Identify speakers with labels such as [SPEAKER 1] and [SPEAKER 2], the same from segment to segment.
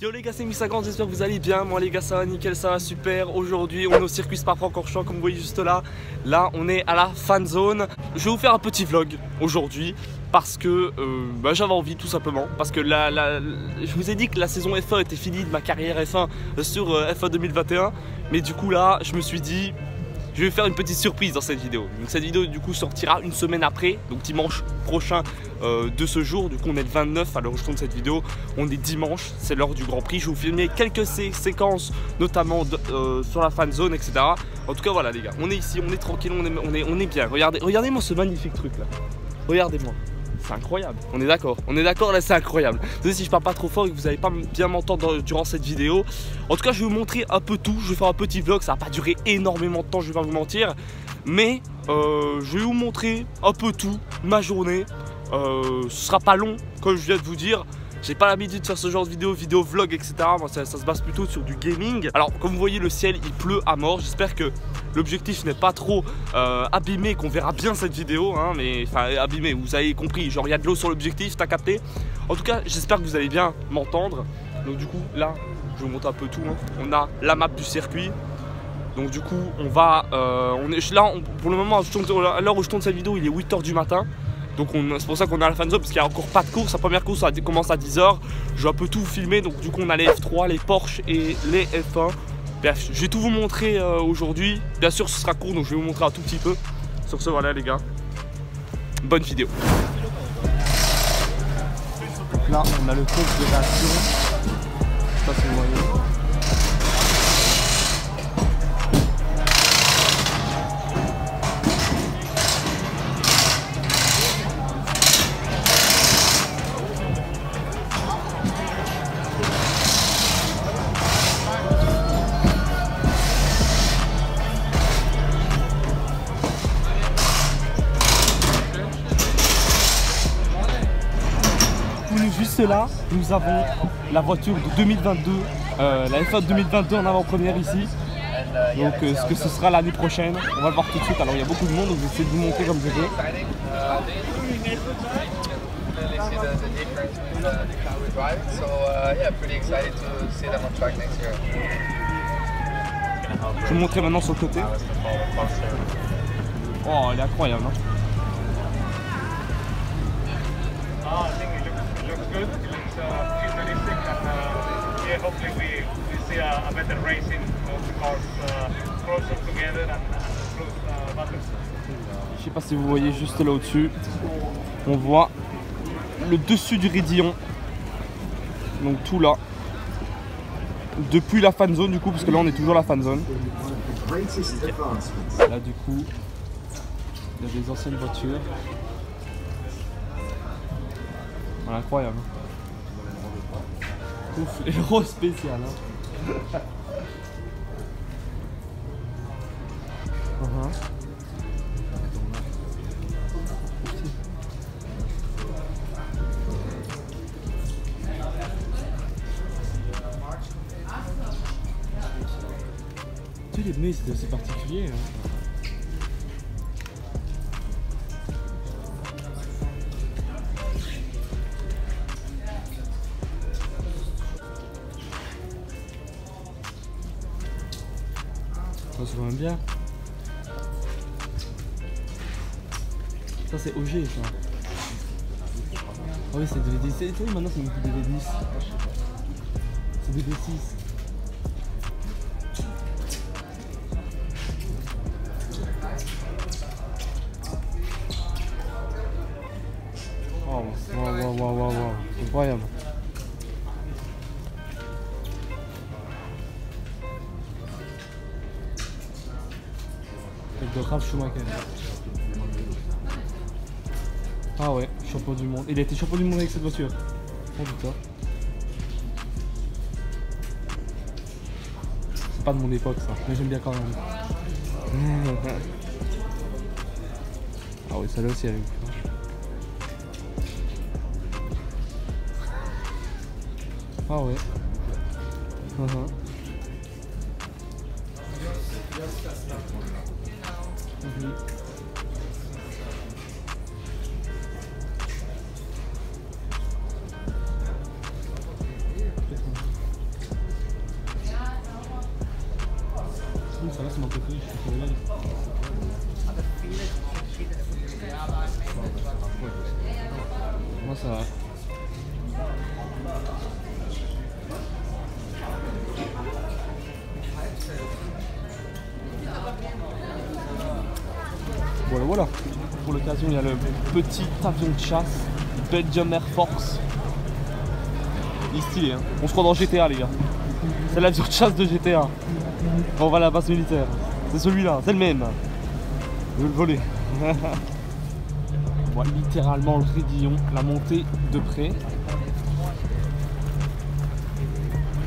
[SPEAKER 1] Yo les gars, c'est Miss50, j'espère que vous allez bien. Moi les gars, ça va nickel, ça va super. Aujourd'hui on est au circuit Spa-Francorchamps comme vous voyez juste là. Là on est à la fan zone. Je vais vous faire un petit vlog aujourd'hui parce que j'avais envie tout simplement. Parce que je vous ai dit que la saison F1 était finie de ma carrière F1 sur F1 2021. Mais du coup là je me suis dit, je vais faire une petite surprise dans cette vidéo. Donc cette vidéo du coup sortira une semaine après, donc dimanche prochain de ce jour. Du coup on est le 29 à l'heure où je tourne cette vidéo. On est dimanche, c'est l'heure du Grand Prix. Je vais vous filmer quelques séquences, notamment sur la fan zone, etc. En tout cas voilà les gars, on est ici, on est tranquille, on est bien. Regardez-moi ce magnifique truc là. Regardez-moi. C'est incroyable, on est d'accord là, c'est incroyable. Désolé si je parle pas trop fort et que vous n'allez pas bien m'entendre durant cette vidéo. En tout cas je vais vous montrer un peu tout, je vais faire un petit vlog, ça va pas durer énormément de temps, je vais pas vous mentir. Mais je vais vous montrer un peu tout, ma journée, ce sera pas long comme je viens de vous dire. J'ai pas l'habitude de faire ce genre de vidéo vlog, etc. Moi, ça se base plutôt sur du gaming. Alors, comme vous voyez, le ciel, il pleut à mort. J'espère que l'objectif n'est pas trop abîmé, qu'on verra bien cette vidéo. Hein, mais, enfin, abîmé, vous avez compris. Genre, il y a de l'eau sur l'objectif, t'as capté. En tout cas, j'espère que vous allez bien m'entendre. Donc, du coup, là, je vous montre un peu tout. Hein. On a la map du circuit. Donc, du coup, on va... pour le moment, à l'heure où je tourne cette vidéo, il est 8 h du matin. Donc c'est pour ça qu'on est à la fan zone, parce qu'il n'y a encore pas de course. La première course commence à 10 h. Je vais un peu tout filmer. Donc du coup on a les F3, les Porsche et les F1. Bref, je vais tout vous montrer aujourd'hui. Bien sûr ce sera court, donc je vais vous montrer un tout petit peu. Sur ce voilà les gars, bonne vidéo. Donc là on a le compte de réaction. Je sais pas si vous voyez. Juste là, nous avons la voiture de 2022, la F1 2022 en avant-première ici. Donc ce que ce sera l'année prochaine, on va le voir tout de suite. Alors il y a beaucoup de monde, donc je vais essayer de vous montrer comme je veux. Je vais vous montrer maintenant sur le côté. Oh, elle est incroyable. Hein. Good. It looks futuristic and yeah, hopefully we see a better racing of the cars closer together and improve buttons. Je sais pas si vous voyez juste là au-dessus, on voit le dessus du raidillon, donc tout là, depuis la fan zone du coup, parce que là on est toujours à la fan zone. Là du coup, il y a des anciennes voitures. Incroyable. Ouf, héros spécial. Hein. Tu sais, les pneus c'est particulier. Hein. Ça se voit bien. Ça c'est OG ça. Ah oui c'est DV10. Maintenant c'est une DV10. C'est DV6. Wow. Incroyable. Avec de Ralf Schumacher. Ah ouais, champion du monde. Il a été champion du monde avec cette voiture. Oh putain. C'est pas de mon époque ça, mais j'aime bien quand même. Ah oui, celle-là aussi elle est ouf. Ah ouais. celle-là c'est mon préféré, je préfère moi ça va. Voilà, voilà. Pour l'occasion, il y a le petit avion de chasse Belgium Air Force. Il est stylé, hein. On se croit dans GTA, les gars. C'est l'avion de chasse de GTA. Quand on va à la base militaire. C'est celui-là, c'est le même. Je vais le voler. On voit littéralement le Rédillon, la montée de près.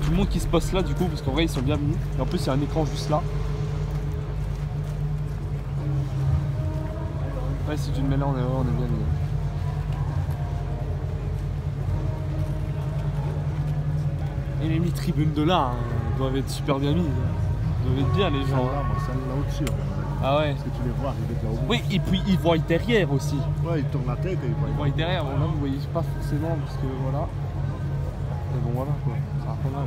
[SPEAKER 1] Tout le monde qui se poste là, du coup, parce qu'en vrai, ils sont bien mis. Et en plus, il y a un écran juste là. Ouais, si tu le mets là, on est bien mis. Et les mi-tribunes de là, hein, doivent être super bien mis. Ils doivent être bien, les gens.
[SPEAKER 2] Ça là au-dessus.
[SPEAKER 1] Ah ouais.
[SPEAKER 2] Parce que tu les vois arriver de là haut.
[SPEAKER 1] Oui, et puis ils voient derrière aussi.
[SPEAKER 2] Ouais, ils tournent la tête et ils voient
[SPEAKER 1] derrière. Bon, là, vous voyez pas forcément, parce que voilà. Mais bon, voilà quoi. Ça va pas mal.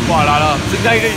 [SPEAKER 1] Voilà, là, c'est dingue.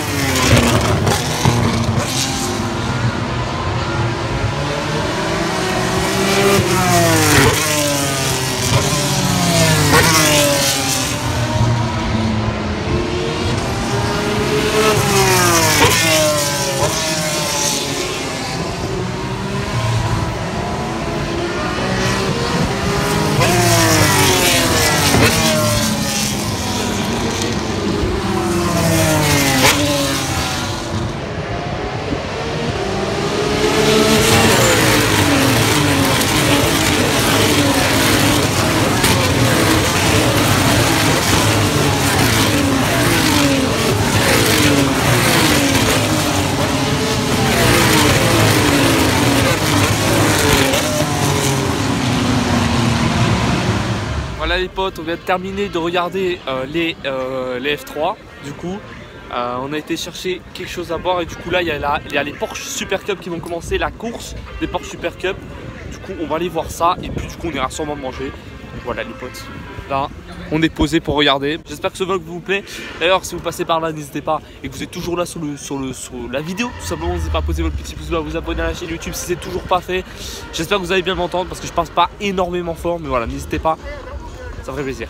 [SPEAKER 1] Voilà les potes, on vient de terminer de regarder les F3. Du coup, on a été chercher quelque chose à boire et du coup là il y a les Porsche Super Cup qui vont commencer la course des Porsche Super Cup. Du coup on va aller voir ça et puis du coup on ira sûrement manger. Voilà les potes, là on est posé pour regarder. J'espère que ce vlog vous plaît. D'ailleurs si vous passez par là n'hésitez pas et que vous êtes toujours là sur la vidéo, tout simplement n'hésitez pas à poser votre petit pouce bleu, à vous abonner à la chaîne YouTube si c'est toujours pas fait. J'espère que vous allez bien m'entendre parce que je pense pas énormément fort, mais voilà n'hésitez pas. Ça ferait plaisir.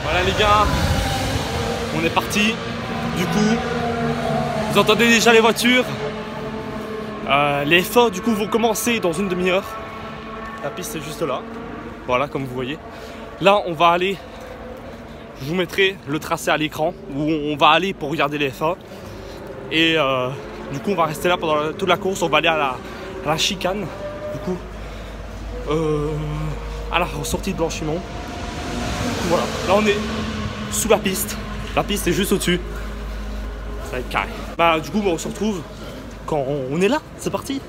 [SPEAKER 1] Voilà les gars, on est parti. Du coup, vous entendez déjà les voitures. Les F1 du coup vont commencer dans une demi-heure. La piste est juste là. Voilà comme vous voyez. Là on va aller, je vous mettrai le tracé à l'écran où on va aller pour regarder les F1. Et du coup on va rester là pendant toute la course. On va aller à la chicane. Du coup à la sortie de Blanchimont. Voilà, là on est sous la piste. La piste est juste au-dessus. Ça va être carré. Bah du coup on se retrouve quand on est là. C'est parti.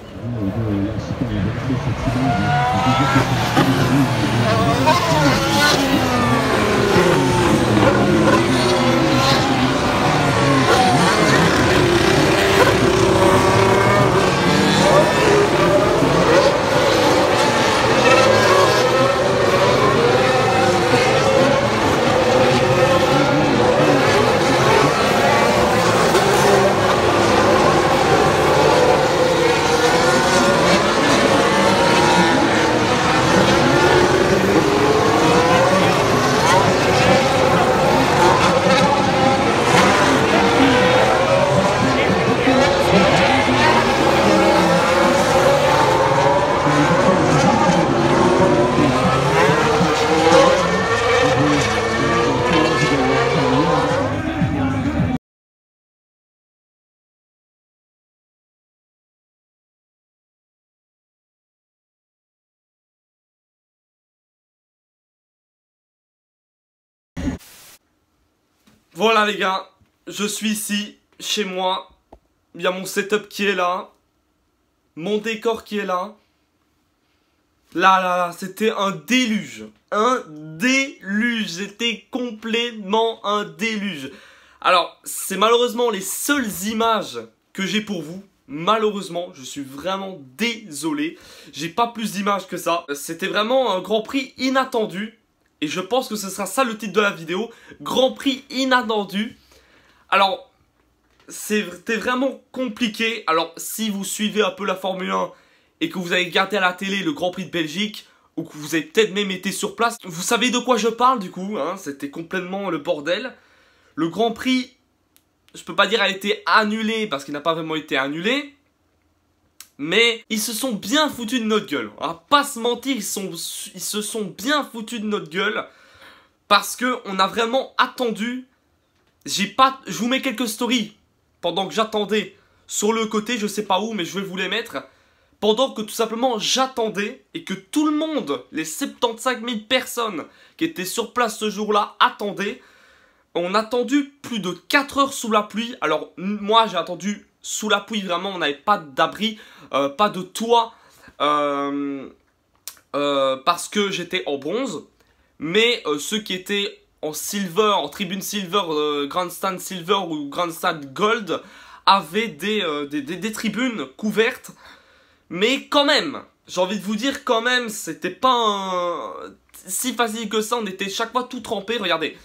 [SPEAKER 1] Voilà les gars, je suis ici, chez moi. Il y a mon setup qui est là. Mon décor qui est là. Là, c'était un déluge. Un déluge. C'était complètement un déluge. Alors, c'est malheureusement les seules images que j'ai pour vous. Malheureusement, je suis vraiment désolé. J'ai pas plus d'images que ça. C'était vraiment un Grand Prix inattendu. Et je pense que ce sera ça le titre de la vidéo. Grand Prix inattendu. Alors, c'était vraiment compliqué. Alors, si vous suivez un peu la Formule 1 et que vous avez regardé à la télé le Grand Prix de Belgique, ou que vous avez peut-être même été sur place, vous savez de quoi je parle du coup, hein, c'était complètement le bordel. Le Grand Prix, je peux pas dire a été annulé parce qu'il n'a pas vraiment été annulé, mais ils se sont bien foutus de notre gueule. On va pas se mentir, ils se sont bien foutus de notre gueule parce que on a vraiment attendu. Je vous mets quelques stories pendant que j'attendais sur le côté, je sais pas où, mais je vais vous les mettre. Pendant que tout simplement j'attendais et que tout le monde, les 75 000 personnes qui étaient sur place ce jour-là attendaient. On a attendu plus de 4 heures sous la pluie. Alors moi j'ai attendu sous la pluie, vraiment on n'avait pas d'abri, pas de toit, parce que j'étais en bronze. Mais ceux qui étaient en silver, en tribune silver, grandstand silver ou grandstand gold avaient des tribunes couvertes. Mais quand même, j'ai envie de vous dire quand même, c'était pas si facile que ça, on était chaque fois tout trempé, regardez.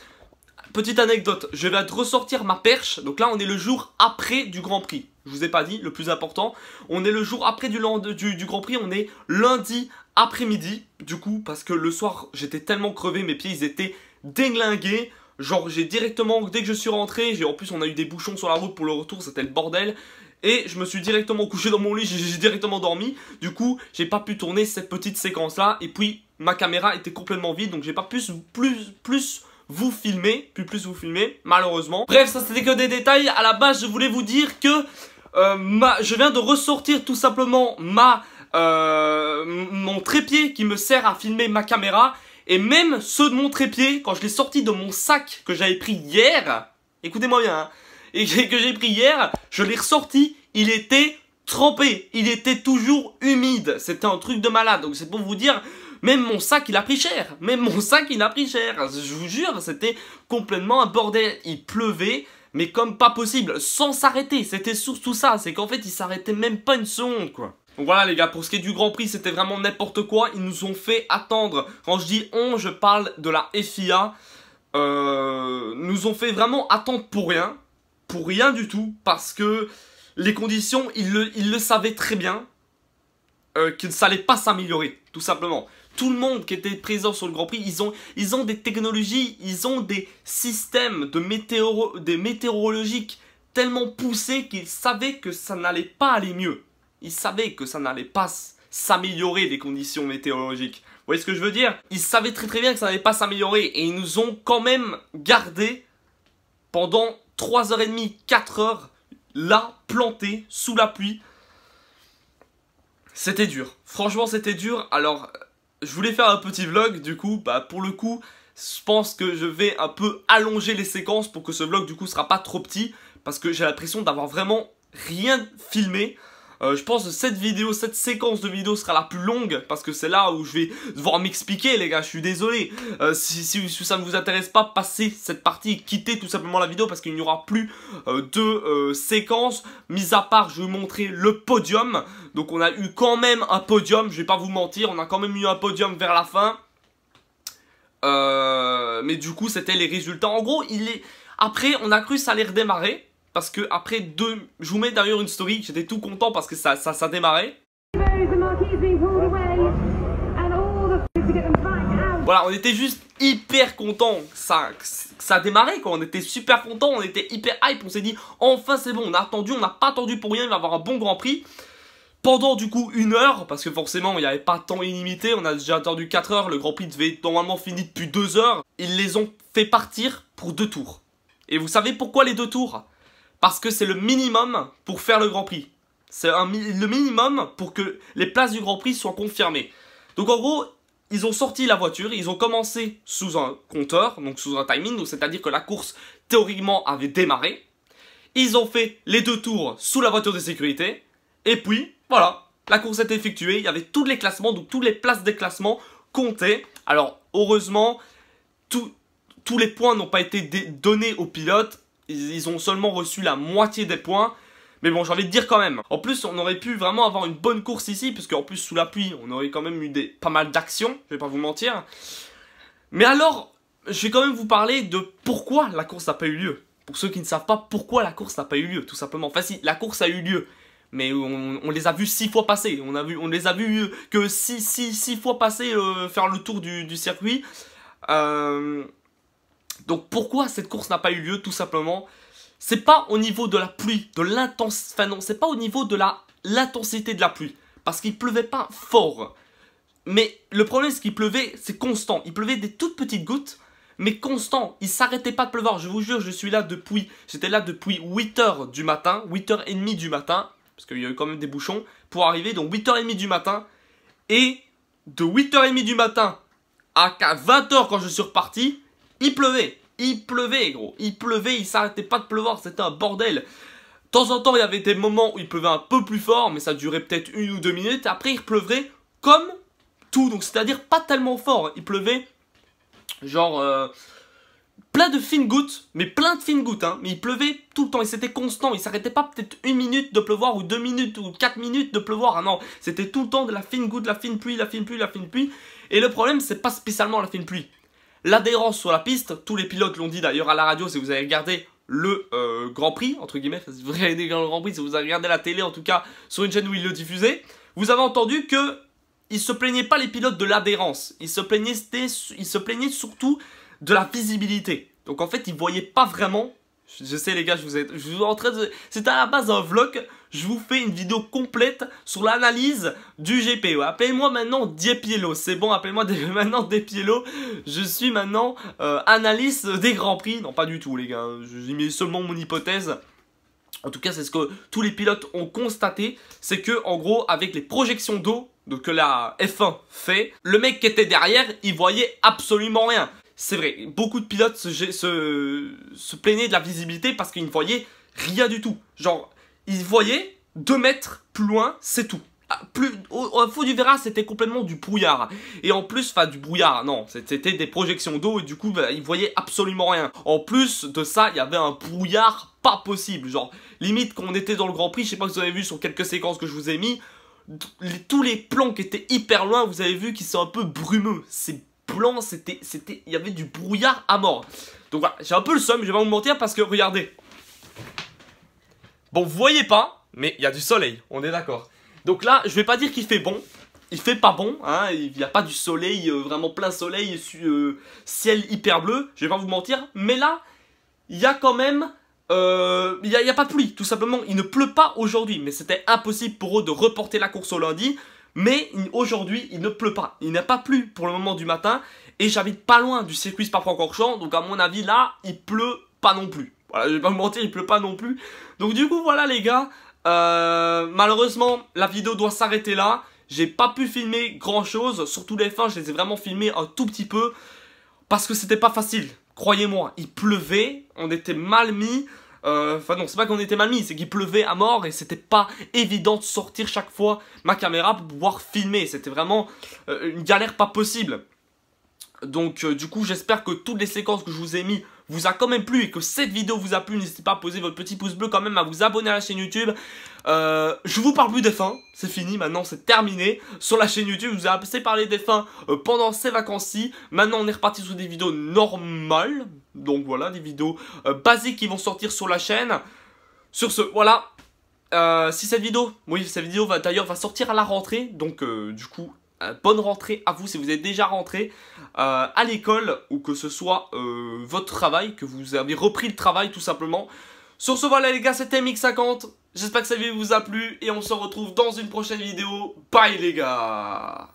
[SPEAKER 1] Petite anecdote, je vais ressortir ma perche, donc là on est le jour après du Grand Prix. Je vous ai pas dit, le plus important, on est le jour après du Grand Prix, on est lundi après-midi, du coup, parce que le soir j'étais tellement crevé, mes pieds ils étaient déglingués. Genre j'ai directement, dès que je suis rentré, en plus on a eu des bouchons sur la route pour le retour, c'était le bordel. Et je me suis directement couché dans mon lit, j'ai directement dormi. Du coup, j'ai pas pu tourner cette petite séquence-là. Et puis, ma caméra était complètement vide, donc j'ai pas pu plus vous filmer, malheureusement. Bref, ça c'était que des détails. À la base, je voulais vous dire que je viens de ressortir tout simplement mon trépied qui me sert à filmer ma caméra. Et même ceux de mon trépied, quand je l'ai sorti de mon sac que j'avais pris hier, écoutez-moi bien, hein, et que j'ai pris hier, je l'ai ressorti, il était trempé, il était toujours humide, c'était un truc de malade. Donc c'est pour vous dire, même mon sac il a pris cher, je vous jure, c'était complètement un bordel. Il pleuvait, mais comme pas possible, sans s'arrêter. C'était surtout ça, c'est qu'en fait il s'arrêtait même pas une seconde quoi. Donc voilà les gars, pour ce qui est du Grand Prix, c'était vraiment n'importe quoi. Ils nous ont fait attendre, quand je dis on, je parle de la FIA, nous ont fait vraiment attendre pour rien. Pour rien du tout, parce que les conditions, ils le savaient très bien, que ça allait pas s'améliorer, tout simplement. Tout le monde qui était présent sur le Grand Prix, ils ont des technologies, ils ont des systèmes météorologiques tellement poussés qu'ils savaient que ça n'allait pas aller mieux. Ils savaient que ça n'allait pas s'améliorer les conditions météorologiques. Vous voyez ce que je veux dire? Ils savaient très très bien que ça n'allait pas s'améliorer et ils nous ont quand même gardé pendant 3h30, 4 heures, là, planté, sous la pluie. C'était dur. Franchement, c'était dur. Alors, je voulais faire un petit vlog, du coup, pour le coup, je pense que je vais un peu allonger les séquences pour que ce vlog, du coup, sera pas trop petit. Parce que j'ai l'impression d'avoir vraiment rien filmé. Je pense que cette séquence de vidéo sera la plus longue parce que c'est là où je vais devoir m'expliquer les gars, je suis désolé. Si ça ne vous intéresse pas, passez cette partie, quittez tout simplement la vidéo parce qu'il n'y aura plus de séquences. Mis à part, je vais vous montrer le podium. Donc on a eu quand même un podium, je vais pas vous mentir, on a quand même eu un podium vers la fin. Mais du coup c'était les résultats. En gros, après on a cru que ça allait redémarrer. Parce que après je vous mets d'ailleurs une story, j'étais tout content parce que ça démarrait. Voilà, on était juste hyper content, ça démarrait quoi, on était super content, on était hyper hype, on s'est dit enfin c'est bon, on a attendu, on n'a pas attendu pour rien, il va y avoir un bon Grand Prix. Pendant du coup 1 heure, parce que forcément il n'y avait pas de temps illimité, on a déjà attendu 4 heures, le Grand Prix devait normalement finir depuis 2 heures. Ils les ont fait partir pour 2 tours. Et vous savez pourquoi les 2 tours ? Parce que c'est le minimum pour faire le Grand Prix. C'est le minimum pour que les places du Grand Prix soient confirmées. Donc en gros, ils ont sorti la voiture, ils ont commencé sous un compteur, donc sous un timing, donc c'est-à-dire que la course théoriquement avait démarré. Ils ont fait les 2 tours sous la voiture de sécurité, et puis voilà, la course était effectuée, il y avait tous les classements, donc toutes les places des classements comptaient. Alors heureusement, tous les points n'ont pas été donnés aux pilotes, ils ont seulement reçu la moitié des points. Mais bon, j'ai envie de dire quand même. En plus, on aurait pu vraiment avoir une bonne course ici, parce qu'en plus, sous la pluie, on aurait quand même eu pas mal d'actions, je vais pas vous mentir. Mais alors, je vais quand même vous parler de pourquoi la course n'a pas eu lieu. Pour ceux qui ne savent pas pourquoi la course n'a pas eu lieu, tout simplement. Enfin si, la course a eu lieu, mais on les a vus 6 fois passer. On les a vus que 6 fois passer faire le tour du circuit. Donc pourquoi cette course n'a pas eu lieu, tout simplement? C'est pas au niveau de la pluie, de l'intensité, enfin non, c'est pas au niveau de l'intensité de la pluie, parce qu'il pleuvait pas fort. Mais le problème, c'est qu'il pleuvait, c'est constant. Il pleuvait des toutes petites gouttes, mais constant. Il s'arrêtait pas de pleuvoir. Je vous jure, j'étais là depuis 8h du matin, 8h30 du matin, parce qu'il y a eu quand même des bouchons pour arriver, donc 8h30 du matin. Et de 8h30 du matin à 20h quand je suis reparti, il pleuvait. Il pleuvait, gros. Il pleuvait, il s'arrêtait pas de pleuvoir, c'était un bordel. De temps en temps, il y avait des moments où il pleuvait un peu plus fort, mais ça durait peut-être 1 ou 2 minutes. Après, il pleuvait comme tout, donc c'est-à-dire pas tellement fort. Il pleuvait genre plein de fines gouttes, mais plein de fines gouttes, hein. Mais il pleuvait tout le temps et c'était constant. Il s'arrêtait pas peut-être 1 minute de pleuvoir ou 2 minutes ou 4 minutes de pleuvoir. Ah non, c'était tout le temps de la fine goutte, la fine pluie, la fine pluie, la fine pluie. Et le problème, c'est pas spécialement la fine pluie. L'adhérence sur la piste, tous les pilotes l'ont dit d'ailleurs à la radio, si vous avez regardé le Grand Prix, entre guillemets, si vous avez regardé le Grand Prix, si vous avez regardé la télé en tout cas, sur une chaîne où il le diffusait, vous avez entendu que ils se plaignaient pas les pilotes de l'adhérence, ils se plaignaient surtout de la visibilité. Donc en fait, ils voyaient pas vraiment, je sais les gars, je vous suis en train de... C'était à la base un vlog, je vous fais une vidéo complète sur l'analyse du GP. Ouais, appelez-moi maintenant Diepiello, c'est bon, appelez-moi maintenant Diepiello. Je suis maintenant analyste des Grands Prix. Non, pas du tout les gars, j'ai mis seulement mon hypothèse. En tout cas, c'est ce que tous les pilotes ont constaté, c'est que en gros, avec les projections d'eau que la F1 fait, le mec qui était derrière, il voyait absolument rien. C'est vrai, beaucoup de pilotes se plaignaient de la visibilité parce qu'ils ne voyaient rien du tout. Genre, ils voyaient 2 mètres plus loin, c'est tout. Au fond du virage, c'était complètement du brouillard. Et en plus, enfin du brouillard, non, c'était des projections d'eau et du coup, bah, ils voyaient absolument rien. En plus de ça, il y avait un brouillard pas possible. Genre, limite, quand on était dans le Grand Prix, je sais pas si vous avez vu sur quelques séquences que je vous ai mis, tous les plans qui étaient hyper loin, vous avez vu qu'ils sont un peu brumeux. C'est blanc, il y avait du brouillard à mort. Donc voilà, j'ai un peu le seum, je vais pas vous mentir parce que regardez. Bon, vous voyez pas, mais il y a du soleil, on est d'accord. Donc là, je vais pas dire qu'il fait bon, il fait pas bon, hein, il n'y a pas du soleil, vraiment plein soleil, ciel hyper bleu, je vais pas vous mentir. Mais là, il y a quand même, il y a pas de pluie, tout simplement, il ne pleut pas aujourd'hui. Mais c'était impossible pour eux de reporter la course au lundi. Mais aujourd'hui, il ne pleut pas. Il n'a pas plu pour le moment du matin. Et j'habite pas loin du circuit Spa-Francorchamps. Donc à mon avis, là, il pleut pas non plus. Voilà, je vais pas vous mentir, il pleut pas non plus. Donc du coup, voilà les gars. Malheureusement, la vidéo doit s'arrêter là. J'ai pas pu filmer grand chose. Surtout les fins, je les ai vraiment filmés un tout petit peu. Parce que c'était pas facile. Croyez-moi, il pleuvait. On était mal mis. Enfin non, c'est pas qu'on était mal mis, c'est qu'il pleuvait à mort et c'était pas évident de sortir chaque fois ma caméra pour pouvoir filmer. C'était vraiment une galère pas possible. Donc du coup j'espère que toutes les séquences que je vous ai mis vous a quand même plu et que cette vidéo vous a plu. N'hésitez pas à poser votre petit pouce bleu quand même, à vous abonner à la chaîne YouTube. Je vous parle plus des fins, c'est fini, maintenant c'est terminé. Sur la chaîne YouTube, je vous ai assez parlé des fins pendant ces vacances-ci. Maintenant on est reparti sur des vidéos normales. Donc voilà, des vidéos basiques qui vont sortir sur la chaîne. Sur ce, voilà. Si cette vidéo, d'ailleurs va sortir à la rentrée. Donc du coup, bonne rentrée à vous si vous êtes déjà rentré à l'école ou que ce soit votre travail, que vous avez repris le travail tout simplement. Sur ce, voilà les gars, c'était Mix50. J'espère que cette vidéo vous a plu et on se retrouve dans une prochaine vidéo. Bye les gars.